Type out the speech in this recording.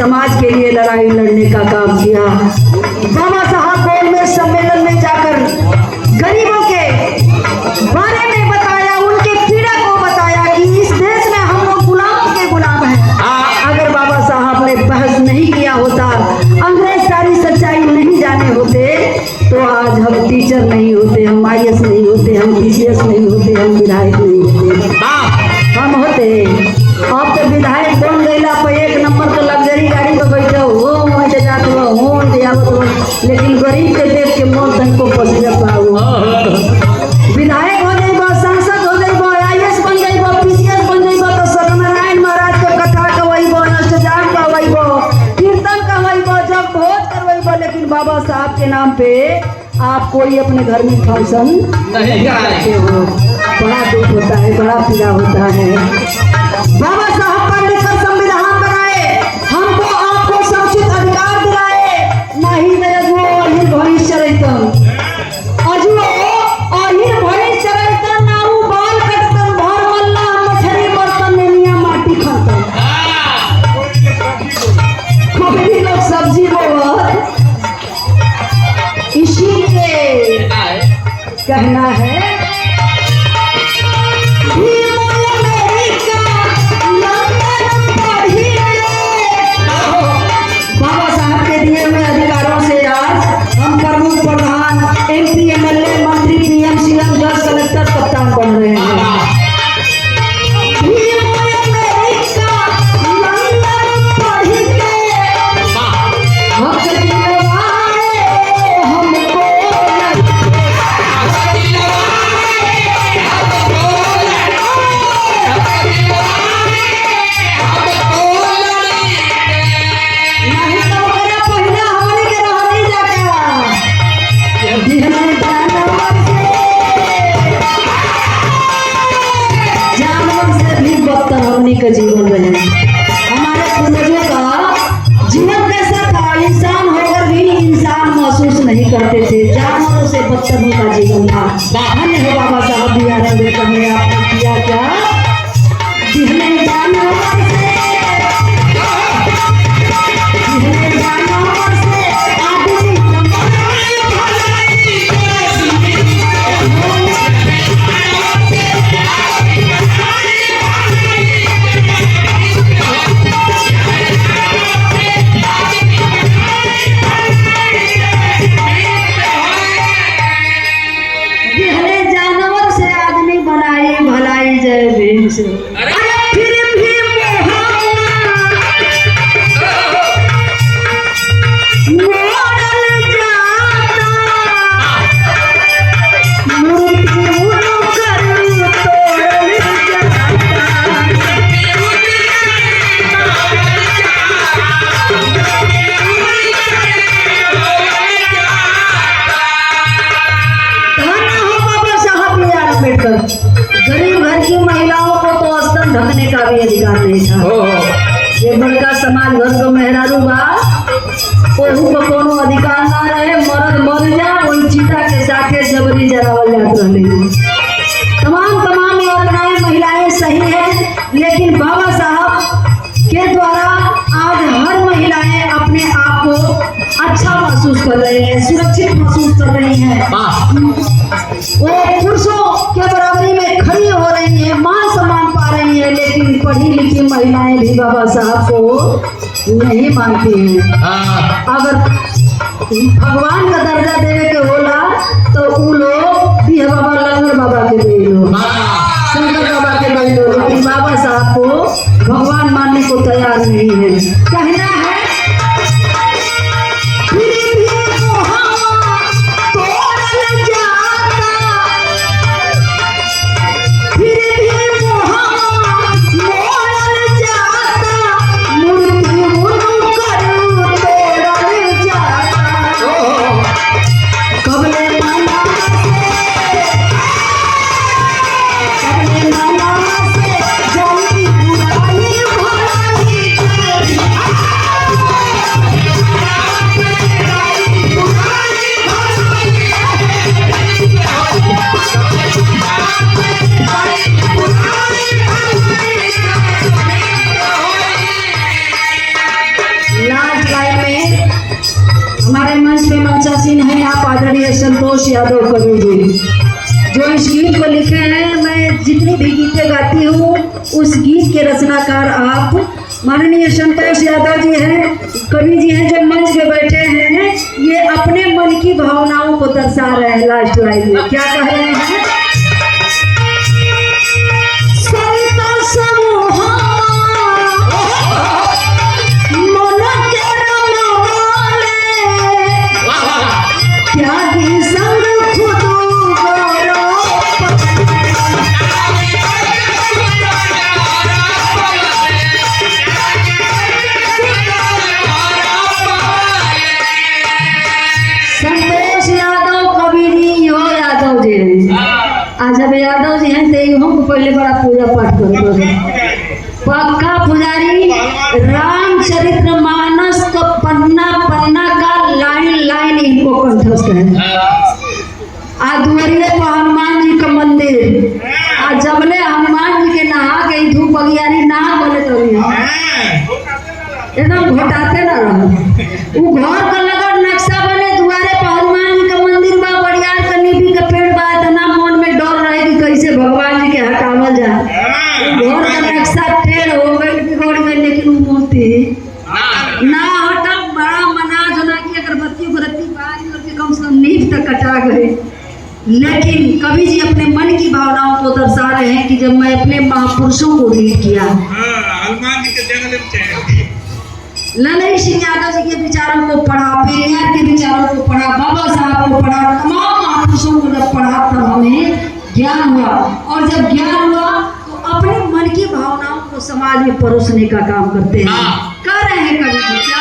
समाज के लिए लड़ाई लड़ने का काम किया। बाबा साहब गोल में सम्मेलन में जाकर गरीबों के बारे में बताया, उनके पीड़ा को बताया कि इस देश में हम लोग गुलाम के गुलाम हैं। अगर बाबा साहब ने बहस नहीं किया होता, अंग्रेज सारी सच्चाई नहीं जाने होते, तो आज हम टीचर नहीं होते, हम IAS नहीं होते, हम PCS नहीं होते, हम विधायक नहीं होते। हम होते अब तो विधायक बन गईला पर 1 नंबर का लग्जरी गाड़ी पर बैठो हो वहीं जात हो दियावत हो, लेकिन गरीब के देख के मन तनको पसीना पाओ। विधायक हो जाइबो, सांसद हो जाइबो, IAS बन जाइबो, PCS बन जाइबो तो सत्यनारायण महाराज के कथा कहवाइबो, अष्टजाम कहवाइबो, कीर्तन कहवाइबो, जब भोज करवाइबो, लेकिन बाबा साहब के नाम पे आप कोई अपने घर में फंक्शन नहीं कराते हो। बड़ा दुख होता है, बड़ा पीड़ा होता है। बाबा साहब पढ़ लिखकर संविधान बनाए, हमको आपको समुचित अधिकार दिलाए। नहीं अजुओ अहिर भविष्य रहितन, अजुओ अहिर भविष्य रहितन, नाऊ बाल कटतन, भर मल्ला मछली बर्तन नेनिया माटी खातन। कोई लोग सब्जी बोवत, इसी के कहना है बाबा साहब के दिए हुए अधिकारों से आज हम प्रमुख प्रधान, MP, MLA, मंत्री, PM, CM, जज, कलेक्टर, कप्तान बन रहे हैं। का जीवन रहे, हमारे पूर्वजों का जीवन कैसा था, इंसान होकर भी इंसान महसूस नहीं करते थे, जानवरों से बदतर उनका जीवन था। धन्य है बाबा साहब बी आर अम्बेडकर ने आपने किया क्या, जिसने जानवर से आदमी गरीब घर की महिलाओं को तो स्तन ढकने का भी अधिकार नहीं था। ये बड़का समाज घर को मेहरारू बा, ओहू को कोनो अधिकार ना रहे, मर्द मर जा वही चीता के साथे जबरी जरावल जात रहे। तमाम योजनाएं महिलाएं सही है, लेकिन बाबा साहब के द्वारा आज हर महिलाएं अपने आप को अच्छा महसूस कर रही है, सुरक्षित महसूस कर रही है, वो पुरुषों के बराबरी में खड़ी हो रही है, मान सम्मान पा रही है। लेकिन पढ़ी लिखी महिलाएं भी बाबा साहब को नहीं मानती हैं। अगर भगवान का दर्जा देने के होला तो वो लोग भी बाबा लंगर बाबा के दे लो, शंकर बाबा के दे लो, लेकिन बाबा साहब को भगवान मानने को तैयार नहीं है। कहना है संतोष यादव कवि जी जो इस गीत को लिखे हैं। मैं जितनी भी गीतें गाती हूँ उस गीत के रचनाकार आप माननीय संतोष यादव जी हैं, कवि जी हैं जो मंच पे बैठे हैं। ये अपने मन की भावनाओं को दर्शा रहे हैं। लास्ट लाइन में क्या कह रहे हैं? जब यादव जी हैं तो हम पहले बड़ा पूजा पाठ करते हैं। पक्का पुजारी रामचरित्र मानस का पन्ना पन्ना का लाइन लाइन इनको कंठस्थ है। आज दुआरिये पर हनुमान जी का मंदिर, आज जबले हनुमान जी के नहा के धूप बगियारी ना बोले तो एकदम घोटाते ना रहो। वो घर का लगा नक्शा बने दुआरे पर हनुमान जी का मंदिर बा, बड़ियार का नीबी का पेड़ बा, इतना मन में डर रहे कि कैसे भगवान जी के हटावल जाए। घर का नक्शा टेढ़ हो गई बिगड़ गई, लेकिन वो मूर्ति ना हटा। बड़ा मना जना की अगरबत्ती उगरबत्ती बारी करके कम से कम नींव तक कटा गए। लेकिन कवि जी अपने मन की भावनाओं को दर्शा रहे हैं कि जब मैं अपने महापुरुषों को रीड किया, हनुमान जी के जंगल ललई सिंह यादव जी के विचारों को पढ़ा, पेरियार के विचारों को पढ़ा, बाबा साहब को पढ़ा, तमाम महापुरुषों को जब पढ़ा तब हमें ज्ञान हुआ। और जब ज्ञान हुआ तो अपने मन की भावनाओं को समाज में परोसने का काम करते हैं। कर रहे हैं कवि जी।